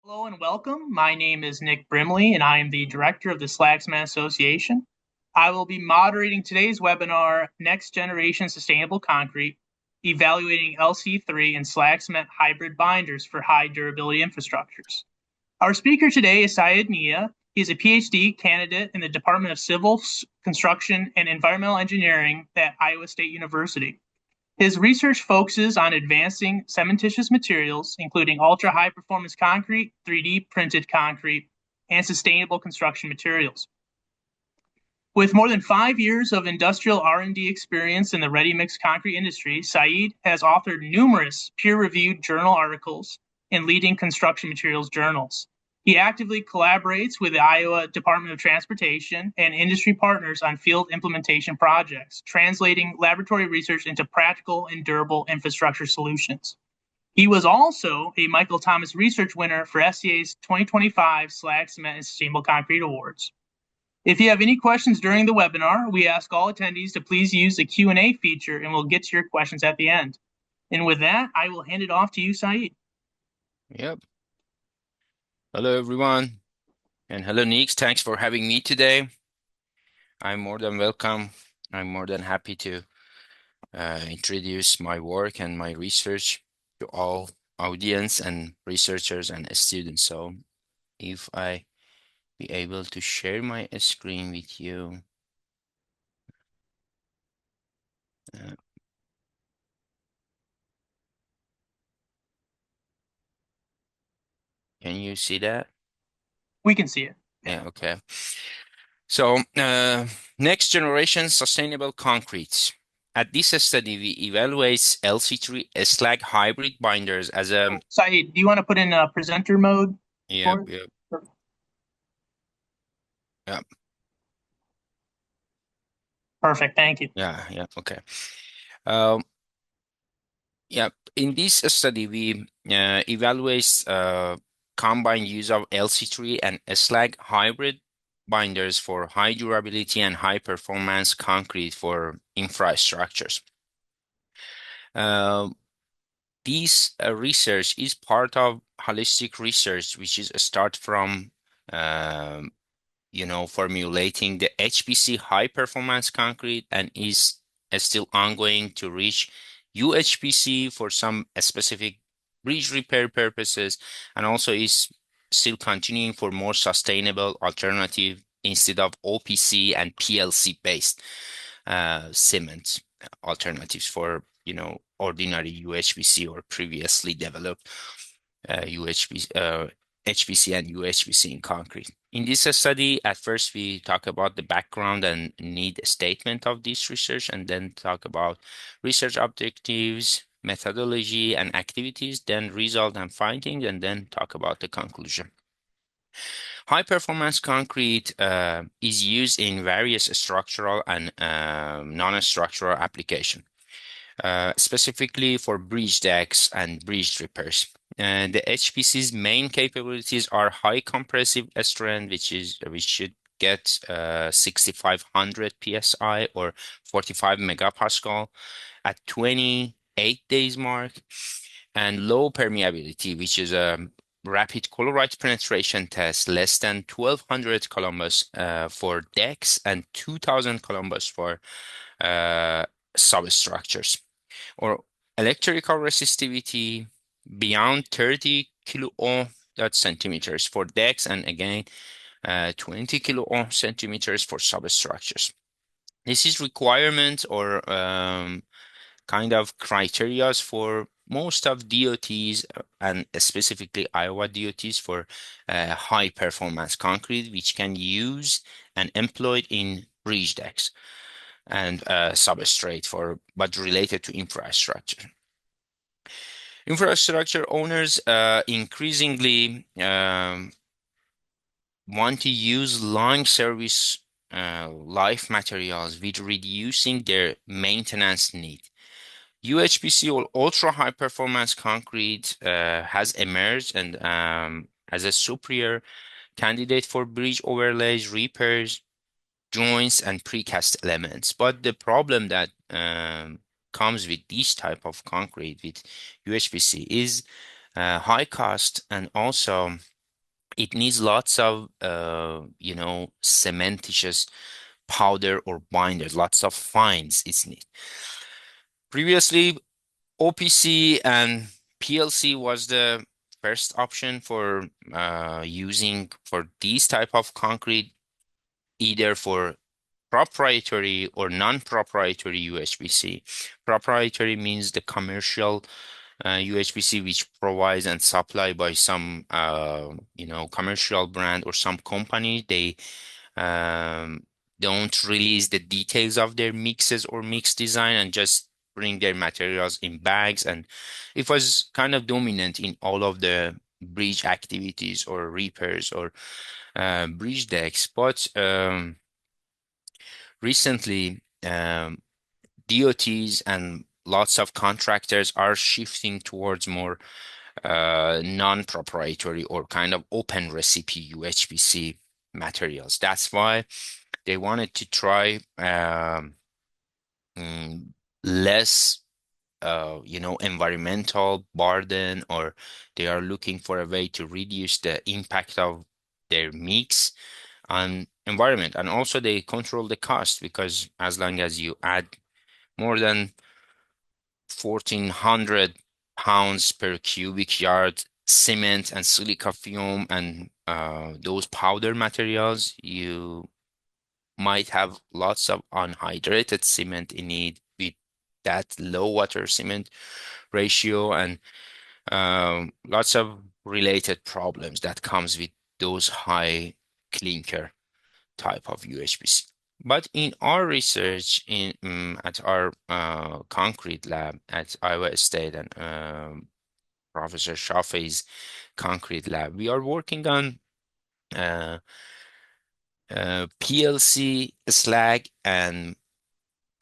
Hello and welcome. My name is Nick Brimley, and I am the director of the Slag Association. I will be moderating today's webinar, Next Generation Sustainable Concrete, Evaluating LC3 and Slag Cement Hybrid Binders for High Durability Infrastructures. Our speaker today is Syed Mia. He is a PhD candidate in the Department of Civil Construction and Environmental Engineering at Iowa State University. His research focuses on advancing cementitious materials, including ultra-high performance concrete, 3D printed concrete, and sustainable construction materials. With more than 5 years of industrial R&D experience in the ready-mix concrete industry, Saeed has authored numerous peer-reviewed journal articles in leading construction materials journals. He actively collaborates with the Iowa Department of Transportation and industry partners on field implementation projects, translating laboratory research into practical and durable infrastructure solutions. He was also a Michael Thomas Research winner for SCA's 2025 Slag Cement and Sustainable Concrete Awards. If you have any questions during the webinar, we ask all attendees to please use the Q&A feature and we'll get to your questions at the end. And with that, I will hand it off to you, Saeed. Yep. Hello, everyone. And hello, Nix. Thanks for having me today. I'm more than welcome. I'm more than happy to introduce my work and my research to all audience and researchers and students. So if I be able to share my screen with you. Uh, can you see that? We can see it. Yeah, okay. So next generation sustainable concrete. At this study, we evaluate LC3 slag hybrid binders as a Saeed, do you want to put in presenter mode yep, for yep, it? yep, Perfect, thank you. yeah, okay. Um, yeah, in this study, we evaluate combined use of LC3 and slag hybrid binders for high durability and high performance concrete for infrastructures. This research is part of holistic research, which is a start from um, formulating the HPC high performance concrete and is still ongoing to reach UHPC for some specific bridge repair purposes, and also is still continuing for more sustainable alternative instead of OPC and PLC based cement alternatives for ordinary UHPC or previously developed UHPC, HPC and UHPC in concrete. In this study, at first we talk about the background and need statement of this research, and then talk about research objectives, methodology, and activities, then result and findings, and then talk about the conclusion. High performance concrete is used in various structural and non-structural applications. Specifically for bridge decks and bridge repairs. And the HPC's main capabilities are high compressive strength, which should get 6,500 psi or 45 megapascal at 28 days mark, and low permeability, which is a rapid chloride penetration test less than 1,200 Columbus for decks and 2,000 Columbus for substructures, or electrical resistivity beyond 30 kilo ohm centimeters for decks, and again 20 kilo ohm centimeters for substructures. This is requirement or kind of criterias for most of DOTs and specifically Iowa DOTs for high performance concrete, which can use and employed in bridge decks and substrate but related to infrastructure. Infrastructure owners increasingly want to use long service life materials with reducing their maintenance need. UHPC or ultra high performance concrete has emerged and as a superior candidate for bridge overlays, repairs, joints, and precast elements. But the problem that comes with this type of concrete with UHPC is high cost and also it needs lots of cementitious powder or binders, lots of fines it's need. Previously, OPC and PLC was the first option for using for these type of concrete, either for proprietary or non-proprietary UHPC. Proprietary means the commercial UHPC, which provides and supplied by some commercial brand or some company. They um, don't release the details of their mixes or mix design and just bring their materials in bags. And it was kind of dominant in all of the bridge activities or repairs or bridge decks. But recently, DOTs and lots of contractors are shifting towards more non-proprietary or kind of open recipe UHPC materials. That's why they wanted to try mm, less, environmental burden, or they are looking for a way to reduce the impact of their mix on environment. And also they control the cost, because as long as you add more than 1,400 pounds per cubic yard cement and silica fume and those powder materials, you might have lots of unhydrated cement in it with that low water cement ratio, and lots of related problems that comes with those high clinker type of UHPC. But in our research at our concrete lab at Iowa State and Professor Shafei's concrete lab, we are working on uh, PLC slag and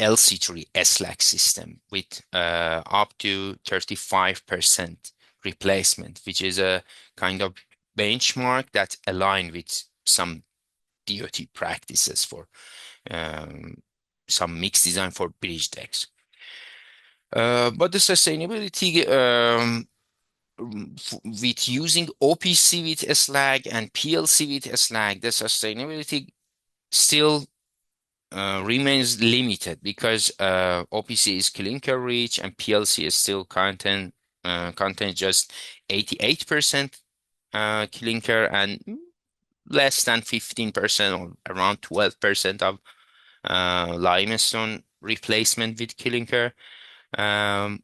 LC3 slag system with up to 35% replacement, which is a kind of benchmark that align with some DOT practices for um, some mixed design for bridge decks. But the sustainability with using OPC with slag and PLC with slag, the sustainability still remains limited, because OPC is clinker rich and PLC is still content just 88% clinker and less than 15% or around 12% of limestone replacement with clinker. Um,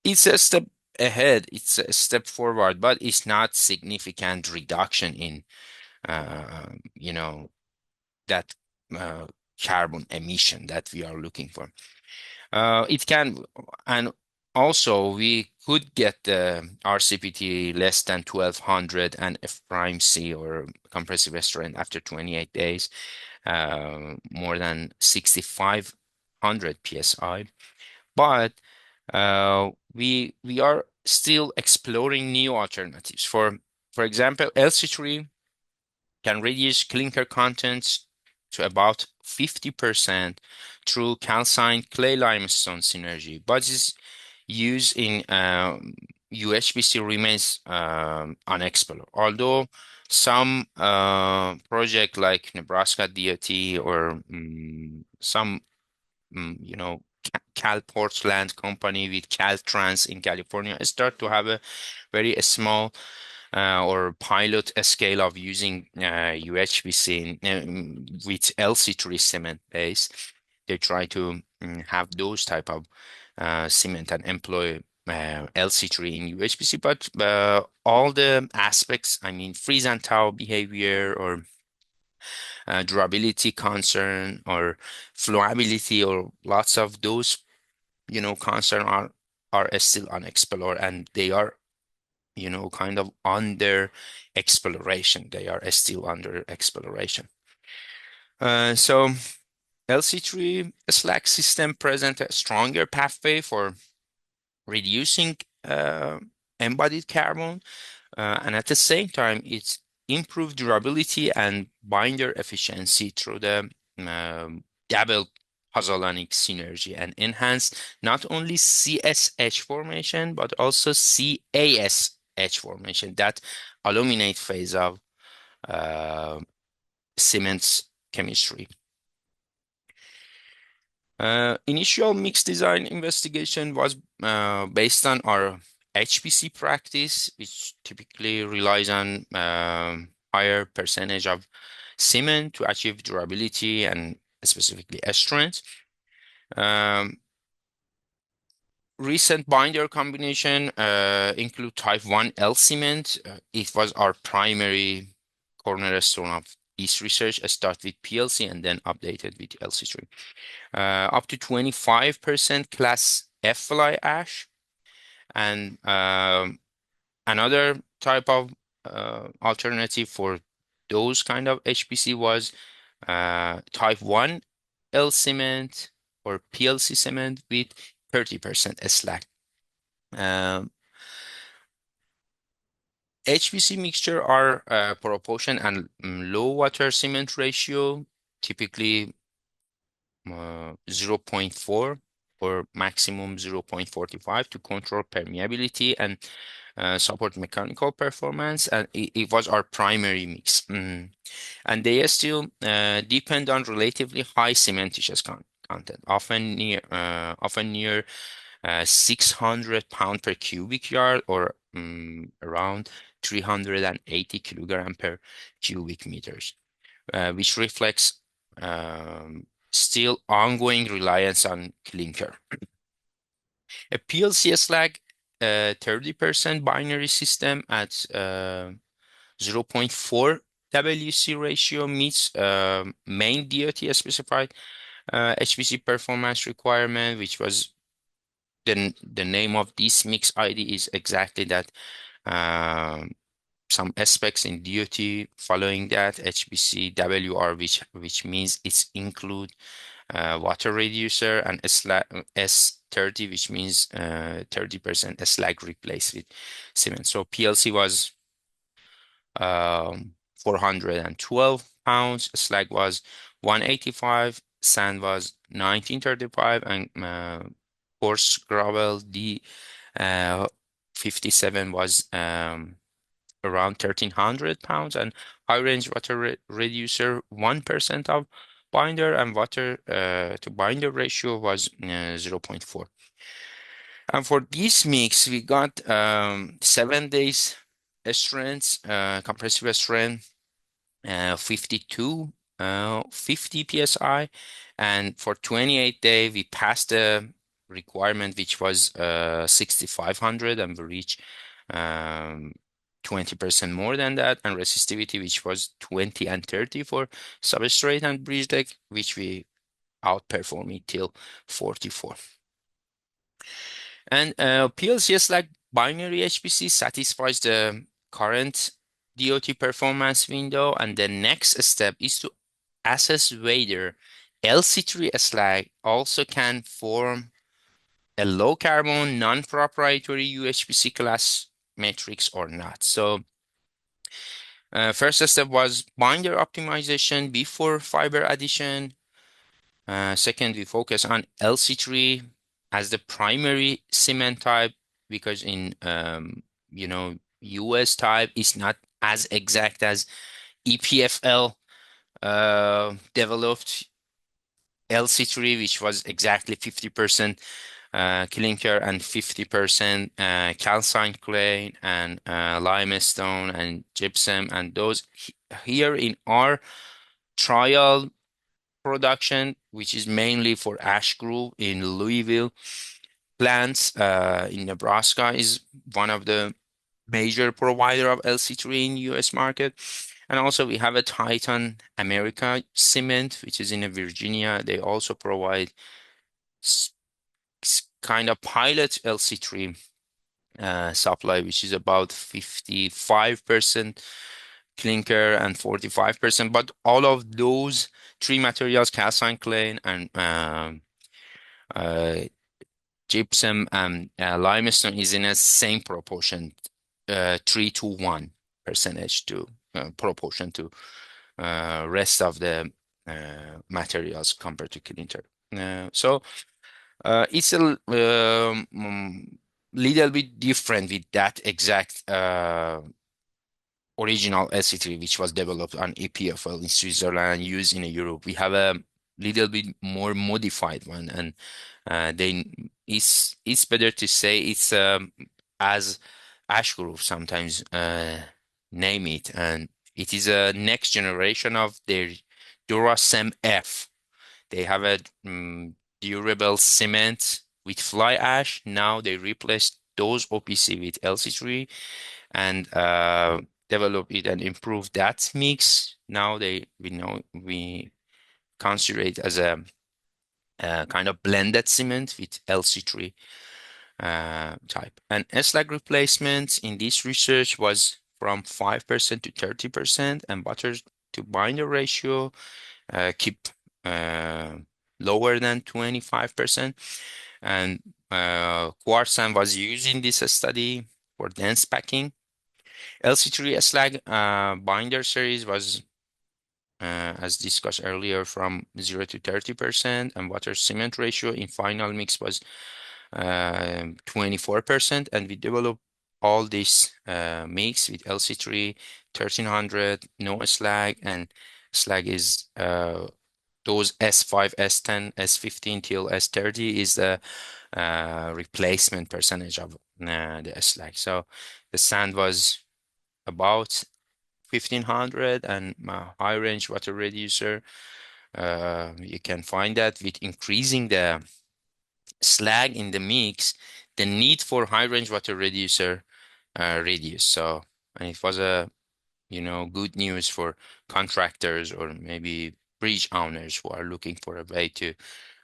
it's a step ahead, it's a step forward, but it's not significant reduction in that uh, carbon emission that we are looking for. It can, and also we could get the RCPT less than 1200 and F prime C or compressive strength after 28 days, more than 6500 PSI. But we are still exploring new alternatives. For example, LC3 can reduce clinker contents to about 50% through calcined clay limestone synergy, but its use in UHPC remains unexplored. Although some project like Nebraska DOT or some Cal Portland company with Caltrans in California start to have a very small or pilot scale of using UHPC with LC3 cement base. They try to have those type of cement and employ LC3 in UHPC, but all the aspects, I mean, freeze and thaw behavior or durability concern or flowability or lots of those, concern are still unexplored, and they are kind of under exploration. They are still under exploration. So LC3 Slack system present a stronger pathway for reducing embodied carbon, and at the same time, it's improved durability and binder efficiency through the double pozzolanic synergy and enhance not only CSH formation, but also CAS edge formation, that aluminate phase of uh, cement's chemistry. Initial mix design investigation was based on our HPC practice, which typically relies on higher percentage of cement to achieve durability and specifically strength. Um, Recent binder combination include type 1L cement. It was our primary cornerstone of this research. I start with PLC and then updated with LC3. Up to 25% class F fly ash. And another type of alternative for those kind of HPC was type 1 L cement or PLC cement with 30% slag. Um, HPC mixture are proportion and low water cement ratio, typically 0.4 or maximum 0.45 to control permeability and support mechanical performance. And it was our primary mix. And they still depend on relatively high cementitious content, often near 600 pound per cubic yard or around 380 kilogram per cubic meters, which reflects still ongoing reliance on clinker. A PLC slag 30% binary system at 0.4 WC ratio meets main DOT specified HPC performance requirement, which was the name of this mix ID is exactly that. Some aspects in DOT following that HPC WR, which means it's include water reducer, and S30, which means 30% slag replaced with cement. So PLC was 412 pounds, slag was 185, sand was 1935, and coarse gravel D57 was around 1,300 pounds, and high range water reducer 1% of binder, and water to binder ratio was 0.4. And for this mix, we got 7 days strength, compressive strength, 52, 50 psi, and for 28 day we passed the requirement, which was 6,500, and we reached 20% more than that, and resistivity, which was 20 and 30 for substrate and bridge deck, which we outperformed it till 44. And PLCS like binary HPC satisfies the current DOT performance window, and the next step is to assess whether LC3 slag also can form a low carbon non-proprietary UHPC class matrix or not. So first step was binder optimization before fiber addition. Second, we focus on LC3 as the primary cement type, because in US type is not as exact as EPFL developed LC3, which was exactly 50% clinker and 50% calcine clay and limestone and gypsum, and those here in our trial production, which is mainly for Ash Grove in Louisville plants in Nebraska, is one of the major provider of LC3 in US market. And also we have a Titan America cement, which is in Virginia. They also provide kind of pilot LC3 supply, which is about 55% clinker and 45%. But all of those three materials, calcine clay and gypsum and limestone, is in a same proportion, 3 to 1 percentage to proportion to rest of the materials compared to clinker. So it's a little bit different with that exact original LC3, which was developed on EPFL in Switzerland and used in Europe. We have a little bit more modified one, and they it's better to say it's as Ash Group sometimes name it, and it is a next generation of their Duracem F. They have a durable cement with fly ash. Now they replaced those OPC with LC3 and develop it and improve that mix. Now we consider it as a kind of blended cement with LC3 type. And slag replacement in this research was from 5% to 30%, and butter to binder ratio keep uh, lower than 25%. And quartz sand was used in this study for dense packing. LC3 slag binder series was, as discussed earlier, from 0 to 30%, and water cement ratio in final mix was 24%. And we developed all this mix with LC3, 1300, no slag, and slag is those S5, S10, S15 till S30 is the replacement percentage of the slag. So the sand was about 1500, and high range water reducer. You can find that with increasing the slag in the mix, the need for high range water reducer reduced. So, and it was a good news for contractors or maybe bridge owners who are looking for a way to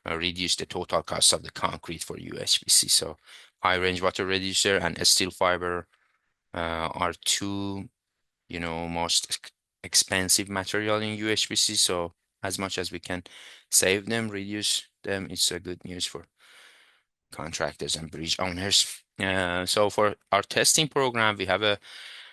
reduce the total cost of the concrete for UHPC. So high range water reducer and steel fiber are two most expensive material in UHPC. So as much as we can save them, reduce them, it's a good news for contractors and bridge owners. So for our testing program, we have a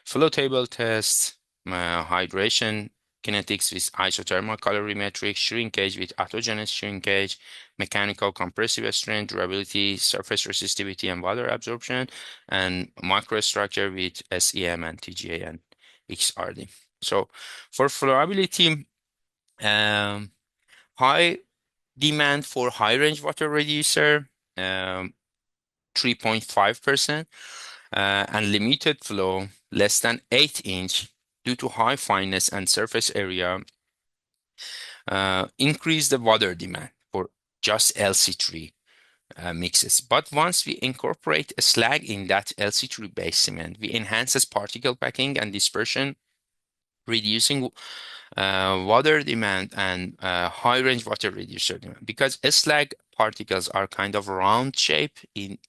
flow table test, hydration kinetics with isothermal calorimetric, shrinkage with autogenous shrinkage, mechanical compressive strength, durability, surface resistivity, and water absorption, and microstructure with SEM and TGA and XRD. So for flowability, um, high demand for high range water reducer, 3.5%, and limited flow, less than 8 inch, due to high fineness and surface area, increase the water demand for just LC3 mixes. But once we incorporate a slag in that LC3 based cement, we enhances particle packing and dispersion, reducing water demand and high range water reducer demand, because slag particles are kind of round shape in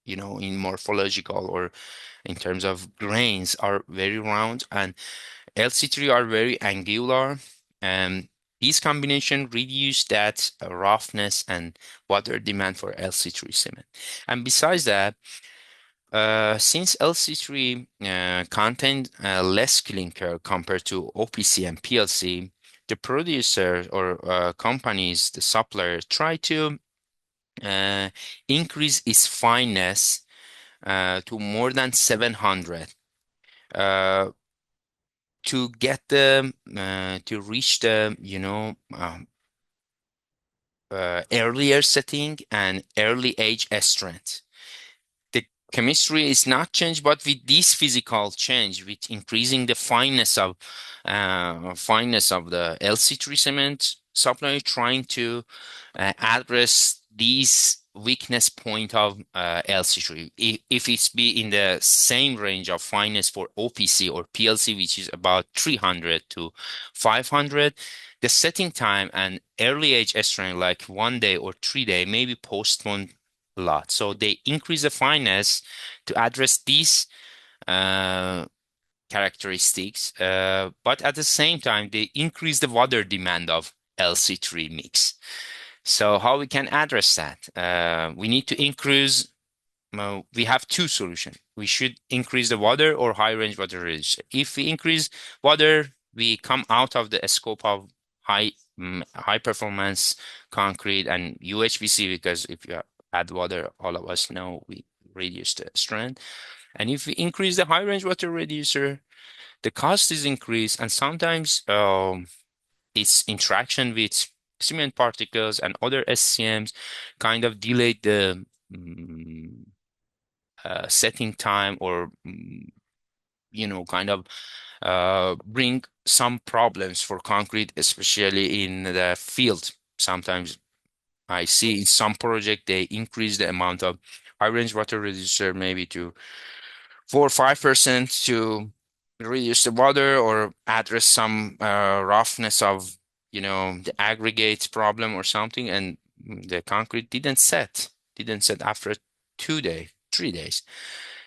morphological or in terms of grains are very round, and LC3 are very angular. And these combination reduce that roughness and water demand for LC3 cement. And besides that, since LC3 contain less clinker compared to OPC and PLC, the producer or companies, the supplier, try to increase its fineness to more than 700 to get the to reach the earlier setting and early age strength. The chemistry is not changed, but with this physical change, with increasing the fineness of the LC3 cement, supplier trying to address these weakness point of LC3. If it's be in the same range of fineness for OPC or PLC, which is about 300 to 500, the setting time and early age strength, like 1 day or 3 day, may be postponed a lot. So they increase the fineness to address these uh, characteristics, but at the same time, they increase the water demand of LC3 mix. So how we can address that? We need to increase, we have two solutions. We should increase the water or high range water reducer. If we increase water, we come out of the scope of high performance concrete and UHPC, because if you add water, all of us know reduce the strength. And if we increase the high range water reducer, the cost is increased, and sometimes its interaction with cement particles and other SCMs kind of delayed the mm, setting time, or kind of bring some problems for concrete, especially in the field. Sometimes I see in some project they increase the amount of high range water reducer maybe to 4 or 5% to reduce the water or address some roughness of the aggregate problem or something, and the concrete didn't set after 2 days, 3 days.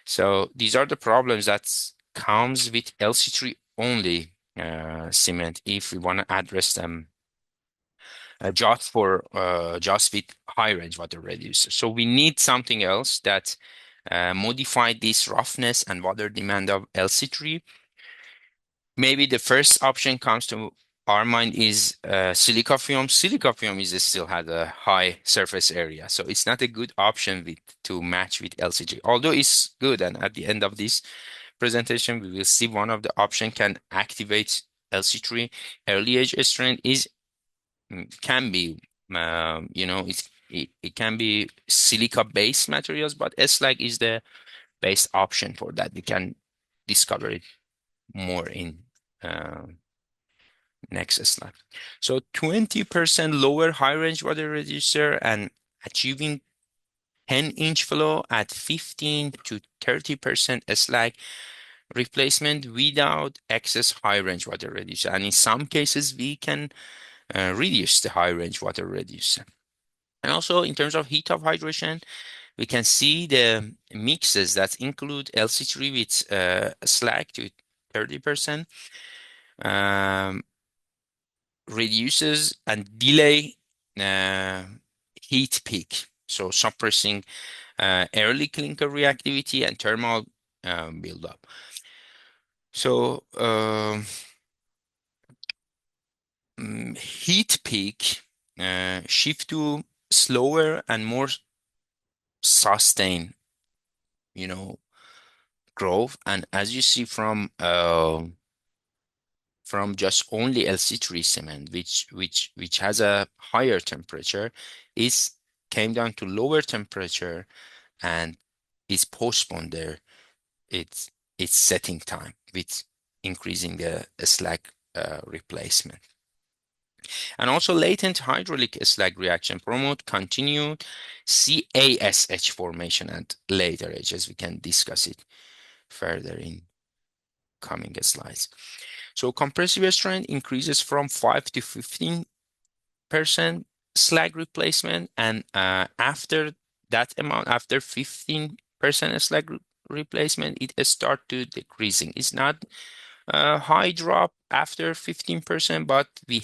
So these are the problems that comes with LC3 only cement if we want to address them just with high range water reducer. So we need something else that modify this roughness and water demand of LC3. Maybe the first option comes to our mind is silica fume. Silica fume is still has a high surface area, so it's not a good option to match with LC3. Although it's good, and at the end of this presentation, we will see one of the option can activate LC3. Early age strength can be it can be silica based materials, but slag is the best option for that. We can discover it more in uh, next slide. So 20% lower high range water reducer and achieving 10-inch flow at 15 to 30% slag replacement without excess high range water reducer. And in some cases, we can reduce the high range water reducer. And also in terms of heat of hydration, we can see the mixes that include LC3 with slag to 30%, reduces and delay uh, heat peak, so suppressing early clinker reactivity and thermal buildup. So heat peak shift to slower and more sustained, growth. And as you see from just only LC3 cement, which has a higher temperature, is came down to lower temperature and is postponed there. It's setting time with increasing the slag replacement. And also latent hydraulic slag reaction promote continued CASH formation at later ages. We can discuss it further in coming slides. So compressive strength increases from 5 to 15% slag replacement, and after that amount, after 15% slag replacement, it start to decreasing. It's not a high drop after 15%, but we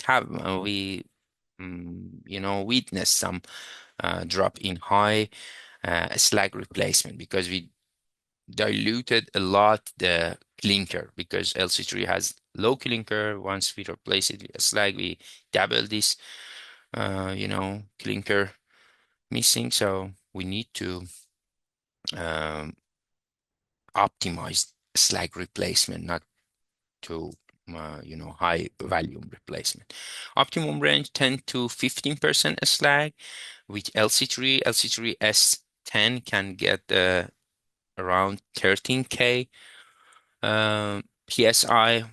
witness some drop in high slag replacement because we diluted a lot the clinker, because LC3 has low clinker. Once we replace it with slag, we double this clinker missing. So we need to um, optimize slag replacement, not to high volume replacement. Optimum range 10 to 15% slag with LC3. LC3 S10 can get around 13K PSI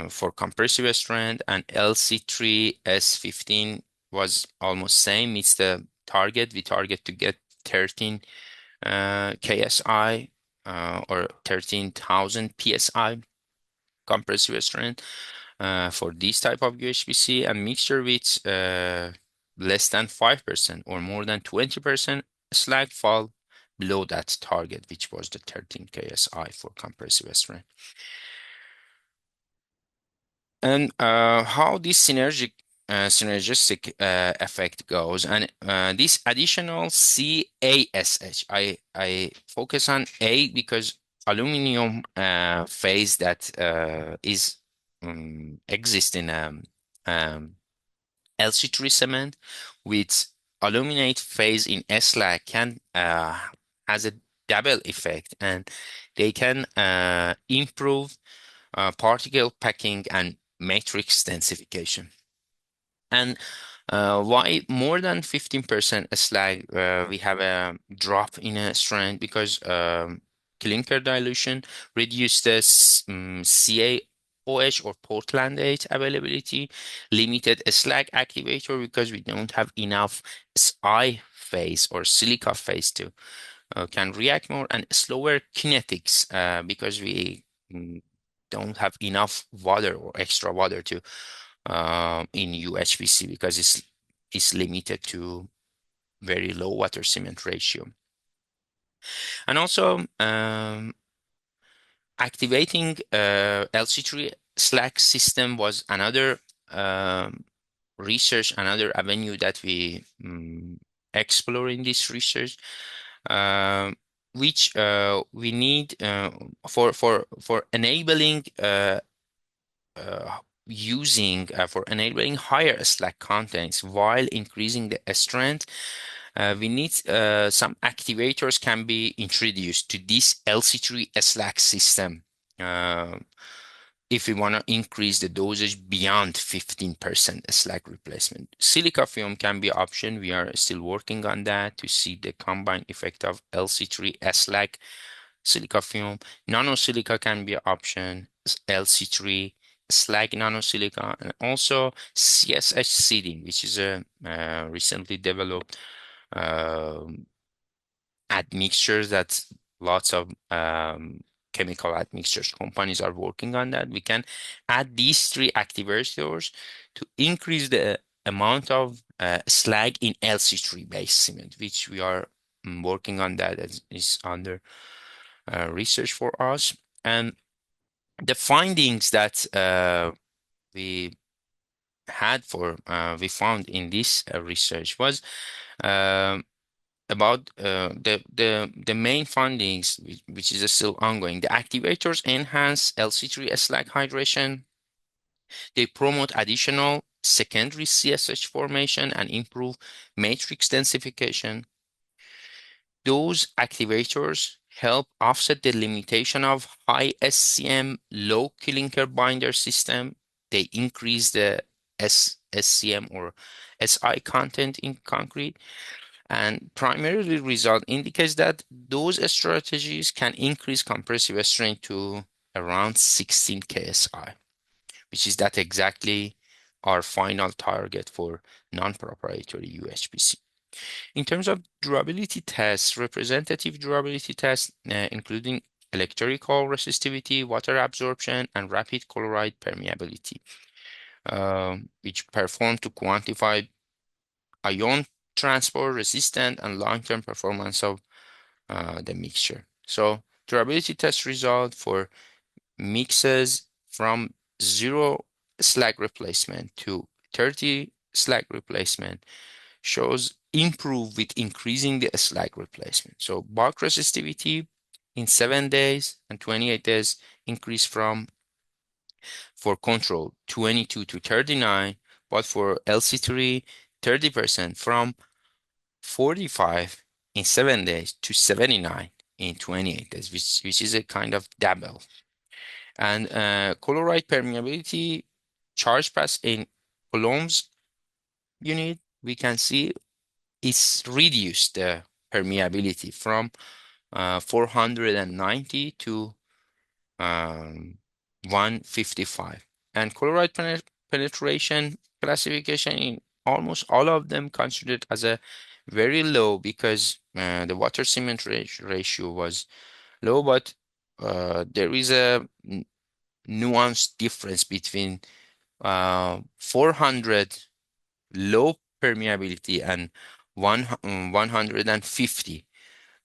for compressive strength, and LC3 S15 was almost same. It's the target. We target to get 13 KSI or 13,000 PSI compressive strength for this type of UHPC, and mixture with less than 5% or more than 20% slag fall below that target, which was the 13 KSI for compressive strength. And how this synergistic effect goes, and this additional CASH, I focus on A because aluminum phase that is exists in LC3 cement with aluminate phase in slag can has a double effect, and they can improve particle packing and matrix densification. And why more than 15% slag, we have a drop in a strength? Because clinker dilution reduces CaOH or Portland 8 availability, limited slag activator because we don't have enough Si phase or silica phase to can react more, and slower kinetics because we mm, don't have enough water or extra water to in UHPC because it's limited to very low water cement ratio. And also activating LC3 Slag system was another um, research, another avenue that we explore in this research, um, which we need for enabling uh, using for enabling higher Slack contents while increasing the strength. We need some activators can be introduced to this LC3 Slack system uh, if we want to increase the dosage beyond 15% slag replacement. Silica film can be option. We are still working on that to see the combined effect of LC3 slag silica film. Nanosilica can be an option, LC3, slag nanosilica, and also CSH seeding, which is a recently developed um, admixtures that lots of chemical admixtures companies are working on that. We can add these three activators to increase the amount of slag in LC3 based cement, which we are working on that as is under research for us. And the findings that we we found in this research was um, about the main findings, which is still ongoing. The activators enhance LC3 slag hydration. They promote additional secondary CSH formation and improve matrix densification. Those activators help offset the limitation of high SCM, low clinker binder system. They increase the SCM or SI content in concrete, and primarily result indicates that those strategies can increase compressive strength to around 16 KSI, which is that exactly our final target for non-proprietary UHPC. In terms of durability tests, representative durability tests, including electrical resistivity, water absorption, and rapid chloride permeability, which performed to quantify ion transport resistant and long-term performance of the mixture. So durability test result for mixes from 0 slag replacement to 30 slag replacement shows improve with increasing the slag replacement. So bulk resistivity in 7 days and 28 days increase from for control 22 to 39, but for LC3 30% from 45 in 7 days to 79 in 28 days, which is a kind of double. And chloride permeability charge pass in coulombs unit, we can see it's reduced the permeability from 490 to 155. And chloride penetration classification in almost all of them considered as a very low because the water cement ratio was low, but there is a nuanced difference between 400 low permeability and 150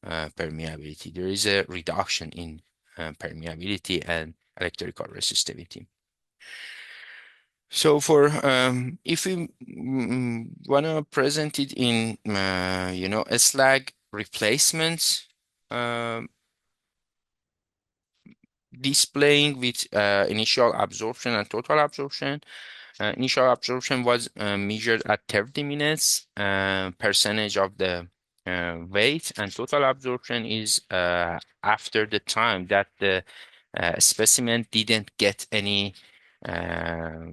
permeability. There is a reduction in permeability and electrical resistivity. So for if we want to present it in a slag replacement, um, displaying with initial absorption and total absorption. Initial absorption was measured at 30 minutes, percentage of the weight, and total absorption is after the time that the specimen didn't get any uh,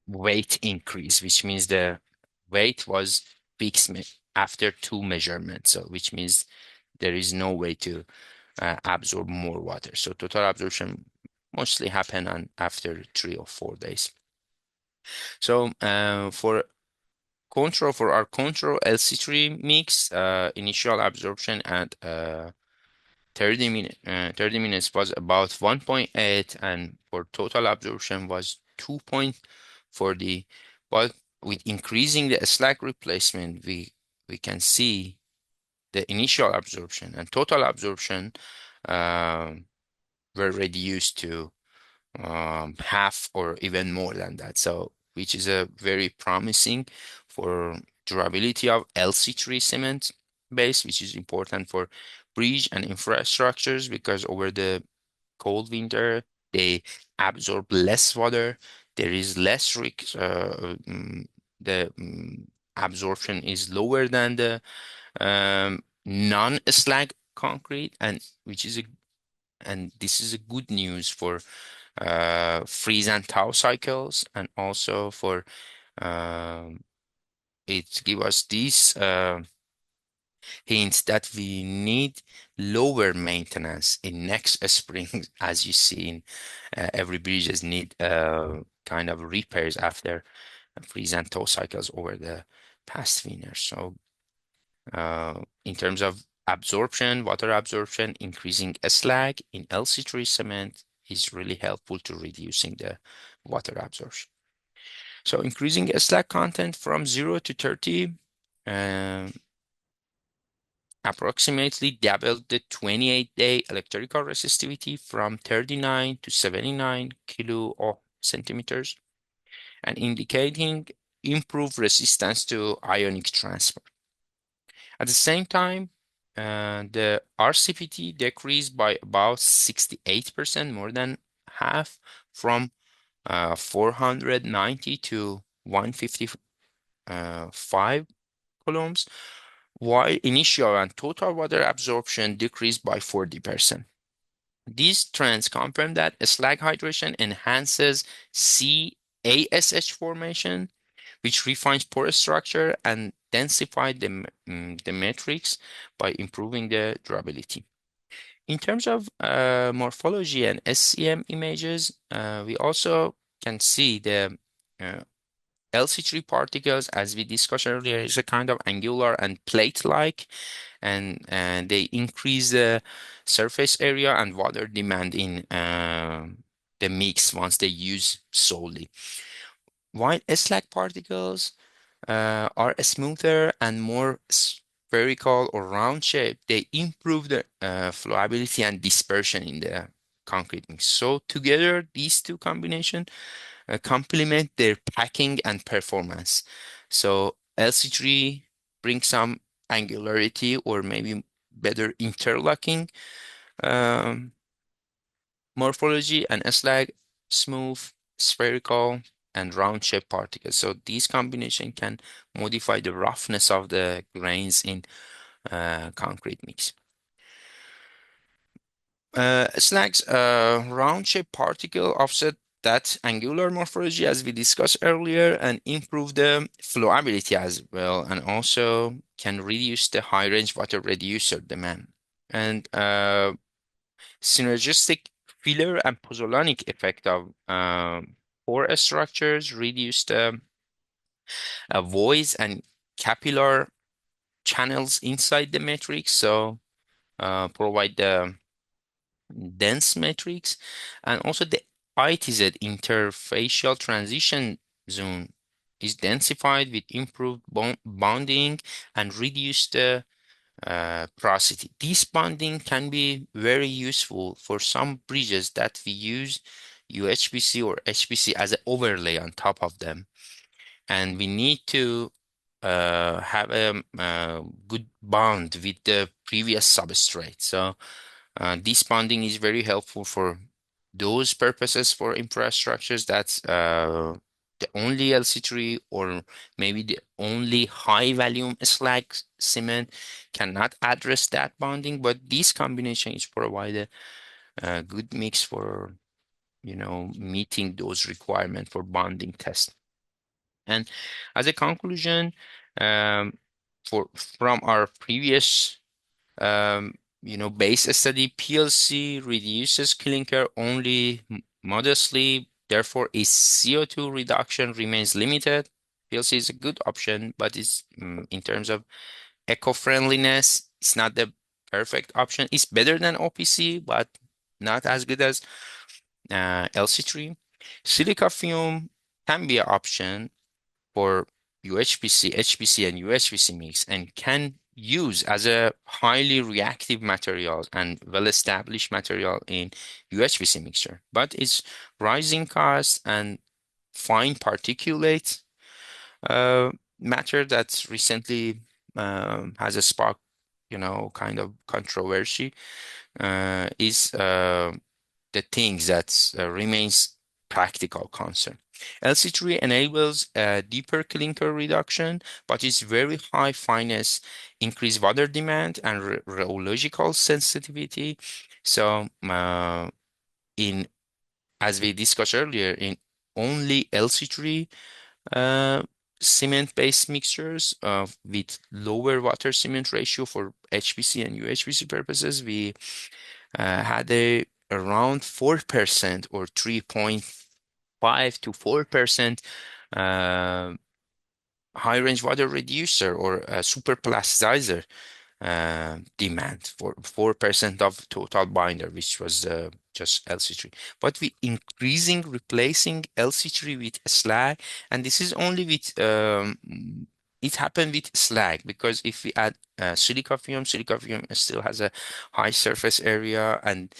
weight increase, which means the weight was fixed after two measurements. So, which means there is no way to absorb more water. So, total absorption mostly happen on after 3 or 4 days. So, for our control LC3 mix, initial absorption at 30 minutes was about 1.8, and for total absorption was 2.40. But with increasing the slag replacement, we can see the initial absorption and total absorption um, were reduced to half or even more than that. So, which is a very promising for durability of LC3 cement base, which is important for bridge and infrastructures because over the cold winter they absorb less water. There is less risk. The absorption is lower than the non-slag concrete, and which is a and this is a good news for freeze and thaw cycles, and also for um, it give us these hints that we need lower maintenance in next spring, as you see in every bridges need kind of repairs after freeze and thaw cycles over the past winter. So in terms of absorption, water absorption, increasing slag in LC3 cement is really helpful to reducing the water absorption. So increasing slag content from 0 to 30 um, approximately doubled the 28-day electrical resistivity from 39 to 79 kilo of centimeters, and indicating improved resistance to ionic transfer. At the same time, the RCPT decreased by about 68%, more than half, from 490 to 155 coulombs, while initial and total water absorption decreased by 40%. These trends confirm that slag hydration enhances CASH formation, which refines pore structure and densify the matrix by improving the durability. In terms of morphology and SCM images, we also can see the uh, LC3 particles, as we discussed earlier, is a kind of angular and plate-like, and they increase the surface area and water demand in the mix once they use solely. While slag particles are smoother and more spherical or round shape, they improve the flowability and dispersion in the concrete mix. So together, these two combinations complement their packing and performance. So LC3 brings some angularity or maybe better interlocking um, morphology, and slag smooth, spherical, and round shaped particles. So these combination can modify the roughness of the grains in concrete mix. Slag's round shaped particle offset that angular morphology as we discussed earlier and improve the flowability as well, and also can reduce the high range water reducer demand. And synergistic filler and pozzolanic effect of pore structures reduce the voids and capillary channels inside the matrix, so provide the dense matrix, and also the ITZ interfacial transition zone is densified with improved bonding and reduced porosity. This bonding can be very useful for some bridges that we use UHPC or HPC as an overlay on top of them, and we need to have a good bond with the previous substrate. So this bonding is very helpful for those purposes for infrastructures that the only LC3 or maybe the only high volume slag cement cannot address that bonding, but this combination is provide a good mix for, meeting those requirements for bonding test. And as a conclusion, um, from our previous base study, PLC reduces clinker only modestly. Therefore, its CO2 reduction remains limited. PLC is a good option, but it's in terms of eco-friendliness, it's not the perfect option. It's better than OPC, but not as good as LC3. Silica fume can be an option for UHPC, HPC, and UHPC mix and can use as a highly reactive material and well-established material in UHPC mixture. But its rising cost and fine particulate uh, matter that recently has a spark, kind of controversy is the things that remains practical concern. LC3 enables deeper clinker reduction, but its very high fineness increase water demand and rheological sensitivity. So, in as we discussed earlier, in only LC3 uh, cement-based mixtures with lower water cement ratio for HPC and UHPC purposes, we had a around 4% or 3.5 to 4% uh, high range water reducer or a super plasticizer demand for 4% of total binder, which was just LC3. But we increasing replacing LC3 with slag, and this is only with it happened with slag because if we add silica fume still has a high surface area and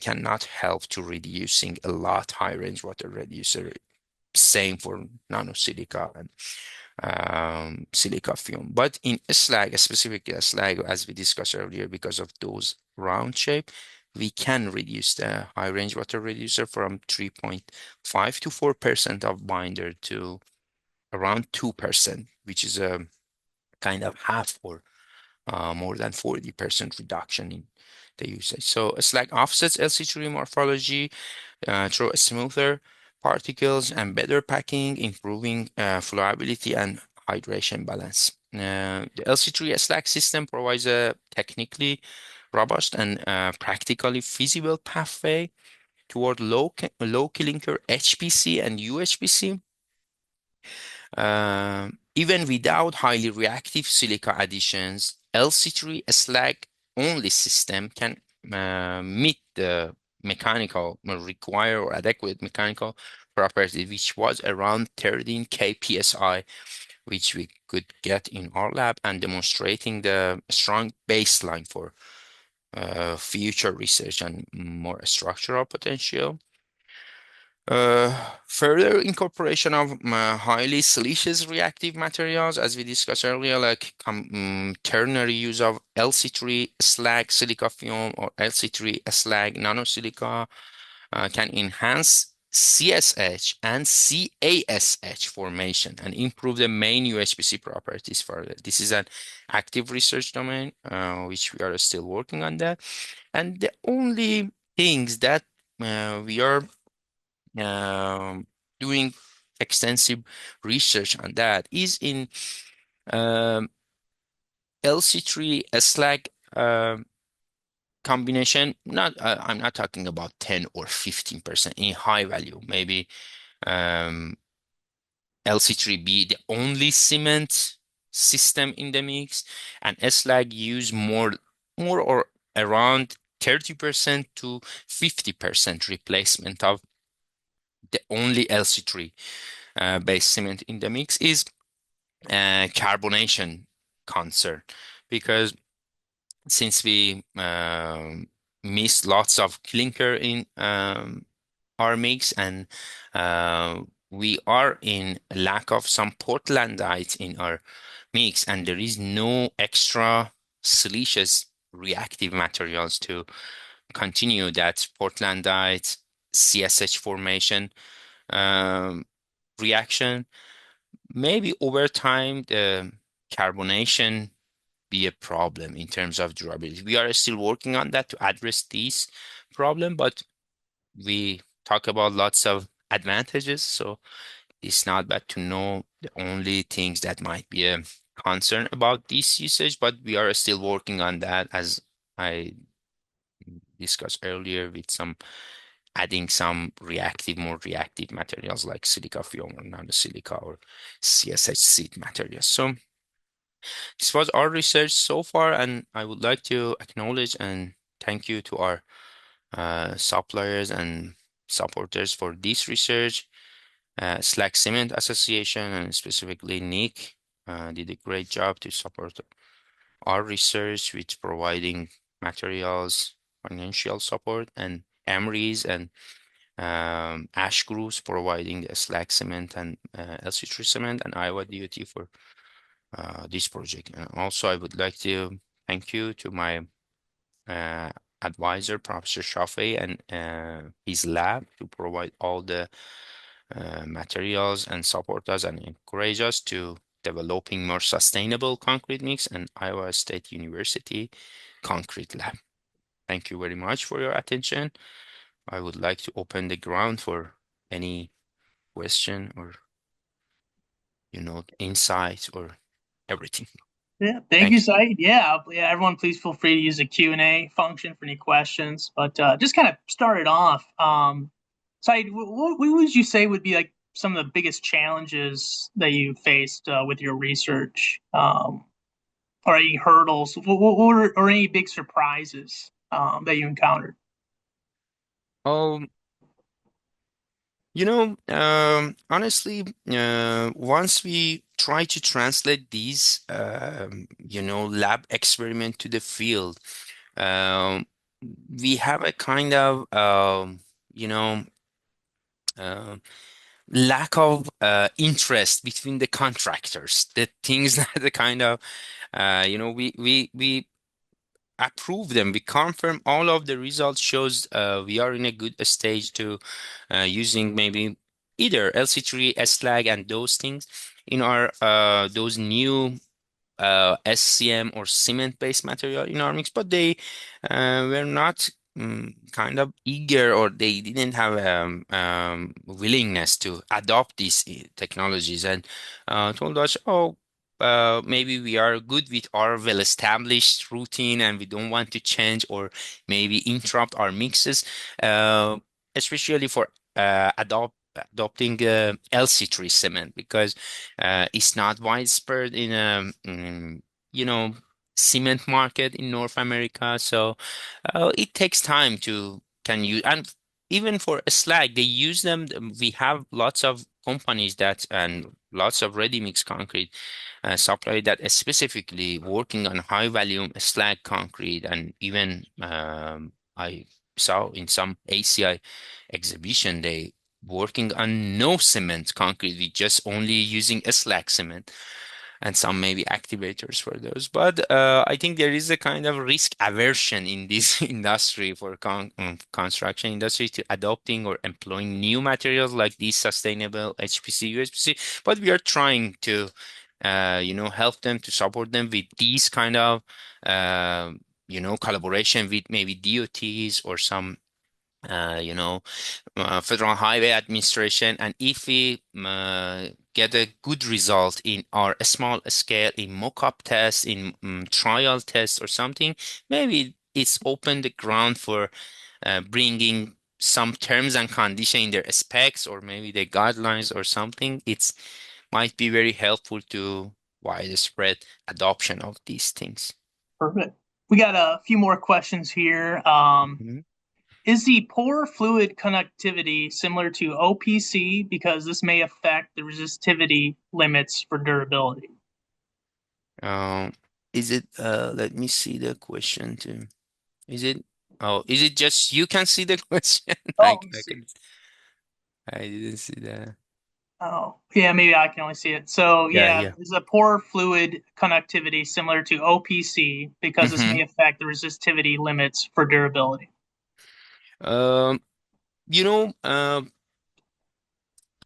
cannot help to reducing a lot high range water reducer. Same for nanosilica and silica fume. But in slag, specifically slag, as we discussed earlier, because of those round shape, we can reduce the high range water reducer from 3.5 to 4% of binder to around 2%, which is a kind of half or more than 40% reduction in the usage. So slag offsets LC3 morphology through a smoother particles and better packing, improving flowability and hydration balance. The LC3 Slag system provides a technically robust and practically feasible pathway toward low clinker HPC and UHPC, even without highly reactive silica additions. LC3 slag only system can meet the mechanical require or adequate mechanical property, which was around 13 kpsi, which we could get in our lab, and demonstrating the strong baseline for future research and more structural potential. Further incorporation of highly siliceous reactive materials, as we discussed earlier, like ternary use of LC3 slag silica fume or LC3 slag nanosilica can enhance CSH and CASH formation and improve the main UHPC properties further. This is an active research domain, which we are still working on that. And the only things that we are um, doing extensive research on that is in um, LC3 slag combination. Not I'm not talking about 10 or 15% in high value. Maybe um, LC3 be the only cement system in the mix, and slag use more or around 30% to 50% replacement of the only LC3 based cement in the mix is carbonation concern, because since we miss lots of clinker in our mix, and we are in lack of some Portlandite in our mix, and there is no extra siliceous reactive materials to continue that Portlandite CSH formation. Um, reaction. Maybe over time, the carbonation be a problem in terms of durability. We are still working on that to address these problem, but we talk about lots of advantages. So it's not bad to know the only things that might be a concern about this usage, but we are still working on that as I discussed earlier with some adding some more reactive materials like silica film or non-silica or CSH seed materials. So this was our research so far, and I would like to acknowledge and thank you to our suppliers and supporters for this research. Slag Cement Association and specifically Nick did a great job to support our research with providing materials, financial support, and Emery's and Ash Groups providing the slag cement and LC3 cement and Iowa DOT for this project. And also, I would like to thank you to my uh, advisor, Professor Shafi, and his lab to provide all the materials and support us and encourage us to developing more sustainable concrete mix and Iowa State University Concrete Lab. Thank you very much for your attention. I would like to open the ground for any question or, insights or everything. Yeah, thank you, Thank you. Said. Yeah, everyone, please feel free to use the Q&A function for any questions. But just kind of start it off. Said, what would you say would be like some of the biggest challenges that you faced with your research, or any hurdles, or any big surprises that you encountered? Um, honestly, once we try to translate these, lab experiment to the field, um, we have a kind of, you know, uh, lack of interest between the contractors. The things that the kind of, we approve them. We confirm all of the results shows we are in a good stage to using maybe either LC3, slag, and those things in our those new SCM or cement-based material in our mix, but they were not kind of eager or they didn't have willingness to adopt these technologies and told us, oh, maybe we are good with our well-established routine and we don't want to change or maybe interrupt our mixes, especially for adopting LC3 cement because it's not widespread in you know, cement market in North America. So it takes time to can use and even for a slag, they use them. We have lots of companies that and lots of ready mix concrete supply that is specifically working on high volume slag concrete and even I saw in some ACI exhibition they working on no cement concrete with just only a slag cement and some maybe activators for those. But I think there is a kind of risk aversion in this industry for construction industry to adopting or employing new materials like these sustainable HPC, USPC. But we are trying to, help them to support them with these kind of, collaboration with maybe DOTs or some Federal Highway Administration. And if we get a good result in our small scale, in mock-up test, in trial test or something, maybe it's open the ground for bringing some terms and condition in their specs or maybe the guidelines or something. It's might be very helpful to widespread adoption of these things. Perfect. We got a few more questions here. Mhm. Is the poor fluid conductivity similar to OPC because this may affect the resistivity limits for durability? Um, is it, let me see the question too. Is it, oh, is it just you can see the question? Oh, let me I see. can, I didn't see that. Oh, yeah, maybe I can only see it. So, Yeah, yeah, yeah. is a poor fluid conductivity similar to OPC because this may Mm-hmm. affect the resistivity limits for durability? Um, you know,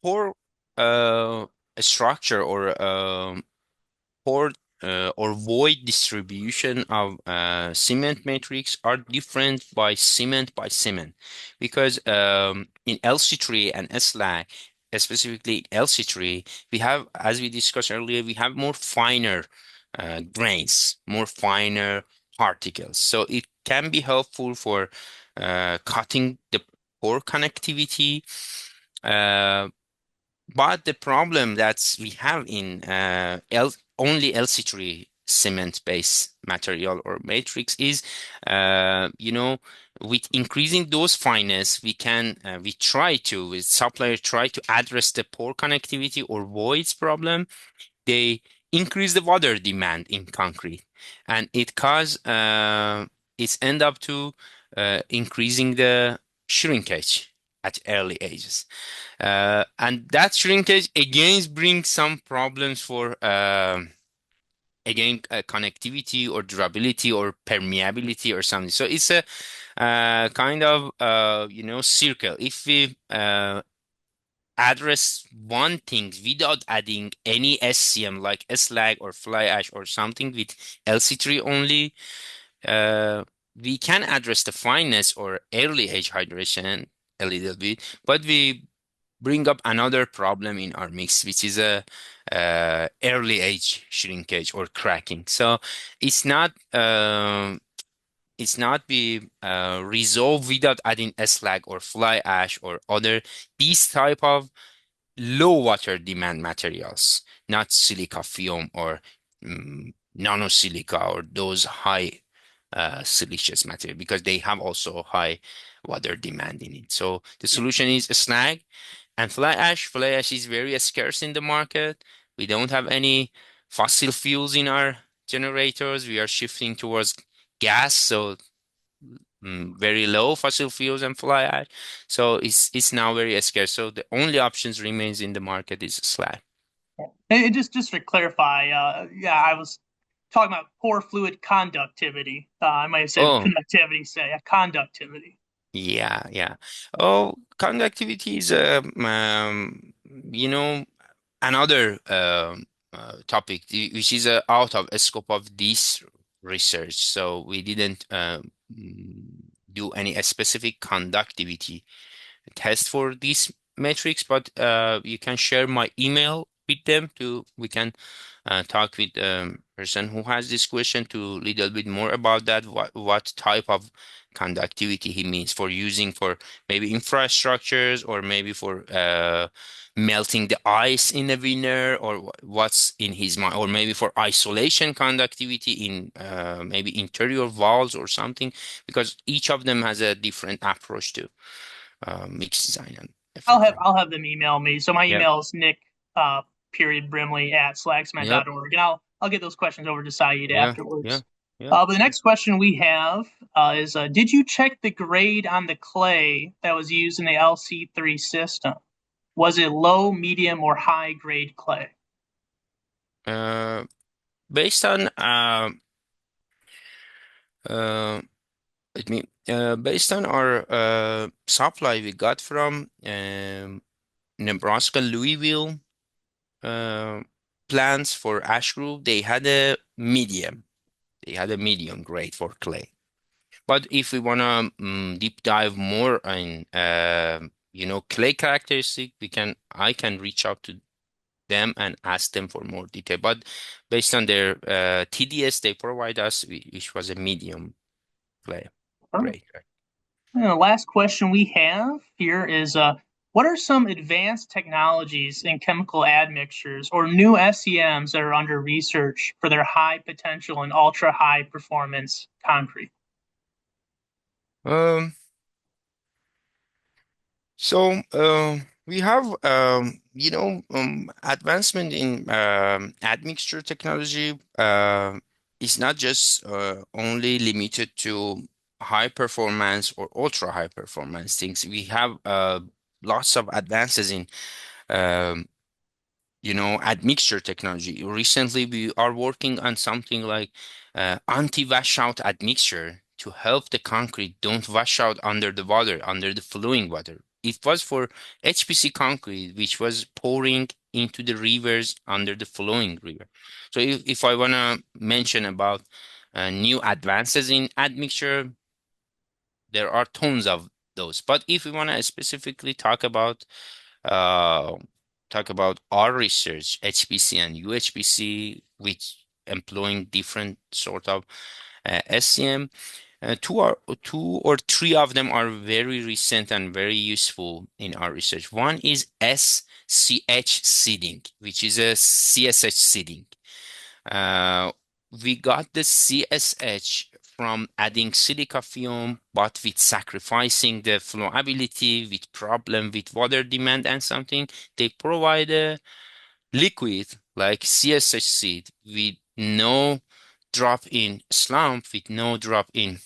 poor. a structure or port or void distribution of cement matrix are different by cement because in LC3 and Slag, specifically LC3, we have, as we discussed earlier, we have more finer grains, more finer particles. So it can be helpful for cutting the pore connectivity. Uh, but the problem that we have in only LC3 cement-based material or matrix is, with increasing those fineness, with supplier try to address the poor connectivity or voids problem. They increase the water demand in concrete, and it's end up to increasing the shrinkage at early ages. And that shrinkage again brings some problems for connectivity or durability or permeability or something. So it's a kind of circle. If we address one thing without adding any SCM like slag or fly ash or something with LC3 only, uh, we can address the fineness or early age hydration a little bit, but we bring up another problem in our mix, which is a early age shrinkage or cracking. So it's not be resolved without adding a slag or fly ash or other these type of low water demand materials, not silica fume or nanosilica or those high siliceous material because they have also high water demand in it. So the Yeah. solution is a slag and fly ash. Fly ash is very scarce in the market. We don't have any fossil fuels in our generators. We are shifting towards gas, so very low fossil fuels and fly ash. So it's now very scarce. So the only options remains in the market is slag. And just to clarify, yeah, I was talking about poor fluid conductivity. I might have said Oh, conductivity, say conductivity. yeah, yeah. Oh, conductivity is you know, another topic which is out of scope of this research. So we didn't do any specific conductivity test for these metrics, but you can share my email with them to we can talk with the person who has this question to little bit more about that, what type of conductivity he means for using for maybe infrastructures or maybe for melting the ice in a winner or what's in his mind, or maybe for isolation conductivity in maybe interior walls or something, because each of them has a different approach to mix design and effect. I'll have them email me. So my Yeah, email is Nick period Brimley at yeah, slagsman.org, and I'll get those questions over to Saeed yeah, yeah, afterwards. yeah. But the next question we have is did you check the grade on the clay that was used in the LC3 system? Was it low, medium, or high grade clay? Uh, based on uh, based on our supply we got from Nebraska Louisville uh, plants for ash group, they had a medium. They had a medium grade for clay. But if we wanna deep dive more in clay characteristic, I can reach out to them and ask them for more detail. But based on their TDS they provide us, which was a medium clay grade. Right? And the last question we have here is what are some advanced technologies in chemical admixtures or new SEMs that are under research for their high potential and ultra high performance concrete? Um, so we have advancement in admixture technology. Is not just only limited to high performance or ultra high performance things. We have lots of advances in um, admixture technology. Recently, we are working on something like anti-washout admixture to help the concrete don't wash out under the water, under the flowing water. it was for HPC concrete, which was pouring into the rivers under the flowing river. So if I want to mention about new advances in admixture, there are tons of those. But if we want to specifically uh, talk about our research, HPC and UHPC, which employing different sort of SCM, two or three of them are very recent and very useful in our research. One is SCH seeding, which is a CSH seeding. Uh, we got the CSH from adding silica fume, but with sacrificing the flowability, with problem with water demand and something. They provide a liquid like CSH seed with no drop in slump, with no drop in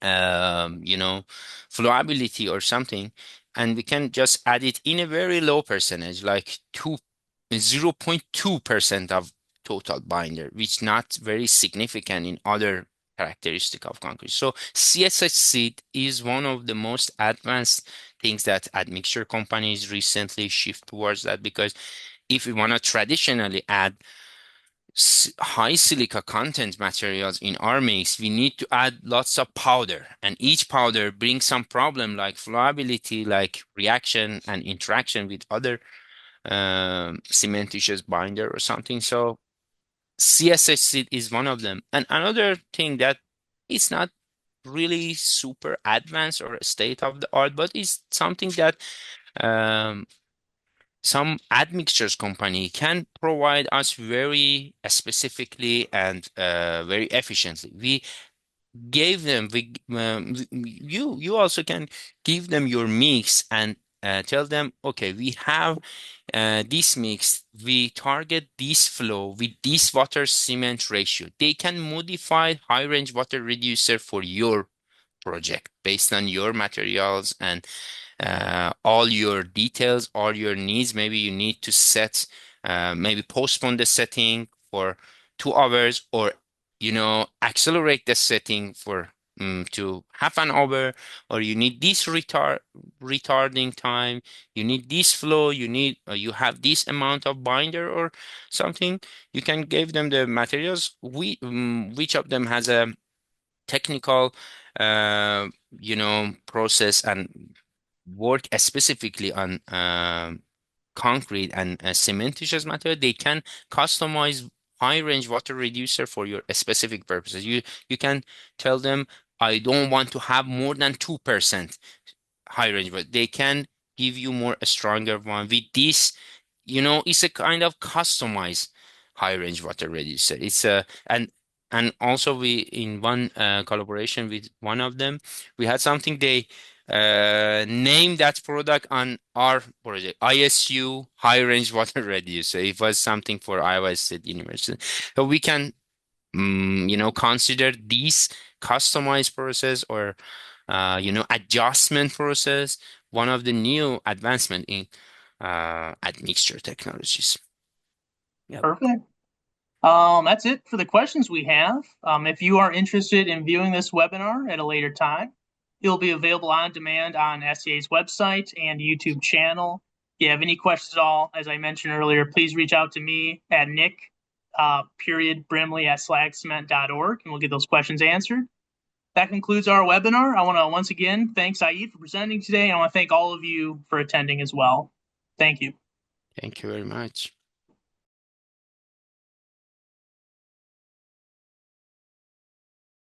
you know, flowability or something, and we can just add it in a very low percentage, like 0.2% of total binder, which not very significant in other characteristic of concrete. So CSH seed is one of the most advanced things that admixture companies recently shift towards that, because if we want to traditionally add high silica content materials in our mix, we need to add lots of powder, and each powder brings some problem like flowability, like reaction and interaction with other cementitious binder or something. So CSH seed is one of them. And another thing that is not really super advanced or state of the art, but is something that um, some admixtures company can provide us very specifically and very efficiently. We gave them, you also can give them your mix and tell them, okay, we have this mix, we target this flow with this water cement ratio. They can modify high range water reducer for your project based on your materials and all your details, all your needs. Maybe you need to set, maybe postpone the setting for 2 hours, or accelerate the setting for to half an hour, or you need this retarding time, you need this flow, you have this amount of binder or something. You can give them the materials. Which of them has a technical process and work specifically on concrete and cementitious material. They can customize high range water reducer for your specific purposes. You can tell them, I don't want to have more than 2% high range, but they can give you more a stronger one with this. It's a kind of customized high range water reducer. It's a and also we in one collaboration with one of them, we had something they named that product on our project, ISU high range water reducer. It was something for Iowa State University. So we can consider these customized process or adjustment process, one of the new advancement in admixture technologies. Yep. Perfect. That's it for the questions we have. If you are interested in viewing this webinar at a later time, it'll be available on demand on SCA's website and YouTube channel. If you have any questions at all, as I mentioned earlier, please reach out to me at Nick Brimley at slagcement.org, and we'll get those questions answered. That concludes our webinar. I want to once again thank Saeed for presenting today, and I want to thank all of you for attending as well. Thank you. Thank you very much.